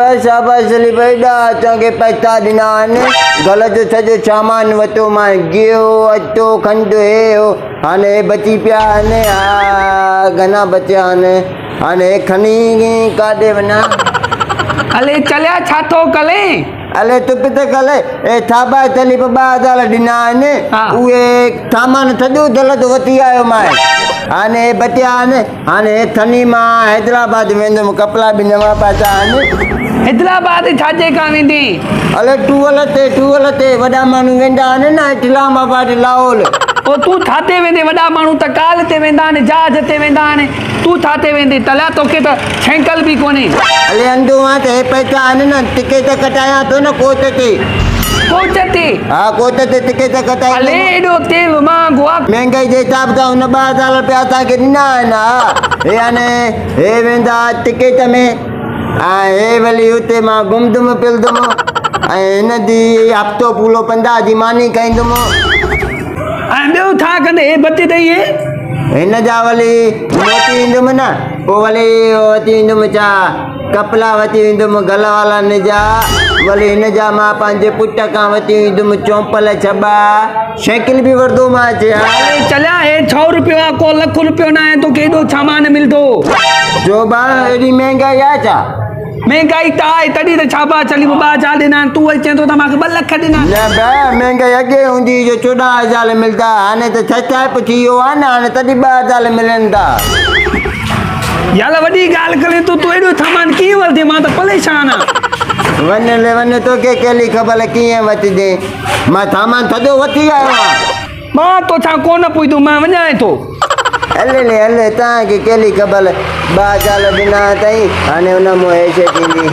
शाबाश अली भाई असांखे पैसा ॾिना आहिनि ग़लति सॼो सामान वरितो मां गिहु अटो खंडु हे हो हाणे बची पिया आहिनि हा घणा बचिया आहिनि हाणे खणी काॾे वञा अले चलिया छा थो कले अले चुप त कले ए थाबा चली 2000 ॾिना आहिनि उहे सामान सॼो ग़लति वठी आयो मां हाणे बचिया आहिनि हाणे थनी मां हैदराबाद वेंदुमि कपिड़ा बि नवां पाता आहिनि हैदराबाद छाजे का वेंदी अले टूअल ते वॾा माण्हू वेंदा आहिनि न इस्लामाबाद लाहौर ओ तू थाते वेंदे वॾा माण्हू त कार ते वेंदा आहिनि जहाज ते वेंदा आहिनि तू थाते वेंदे तलिया तोखे त छेंकल बि कोन्हे अले अंधो आहे त हे पैसा आहिनि न टिकेट कटायां थो न कोच ते हा कोच ते टिकेट कटाई अले एॾो तेल महांगो आहे महांगाई जे हिसाब सां हुन 2000 रुपया असांखे ॾिना आहिनि हा हे हाणे हे वेंदा टिकेट में हे वरी हुते मां घुमंदुमि फिरंदुमि ऐं हिन जी हफ़्तो पूरो 15 जी मानी खाईंदुमि ऐं ॿियो छा कंदे हे बचे अथई हे हिन जा वरी वठी ईंदुमि न पोइ वरी वठी ईंदुमि छा कपिड़ा वठी ईंदुमि गल वारनि जा वरी हिन जा मां पंहिंजे पुट खां वठी ईंदुमि चौंपल छॿा साइकिल बि वठंदोमांसि चलिया हे 100 रुपयो आहे को लख रुपयो न आहे तोखे एॾो सामान मिलंदो जो भाउ एॾी महांगाई आहे छा महंगाई त आहे तॾहिं त छाबा चली 2000 ॾिना आहिनि तूं वरी चएं थो त मूंखे 2 लख ॾिना न भाउ महांगाई अॻे हूंदी जो 14000 मिलंदा हाणे त छह थी वियो आहे न हाणे तॾहिं 2000 मिलनि था यार वॾी ॻाल्हि करे तूं एॾो सामान कीअं वठे मां त परेशान आहियां वञ तोखे कहिड़ी ख़बर कीअं वठिजे मां सामान सॼो वठी आयो आहियां मां तोसां कोन पुछंदो मां वञाए थो हले तव्हांखे कहिड़ी ख़बर 2000 ॾिना अथई हाणे हुन मूं हेठि थींदी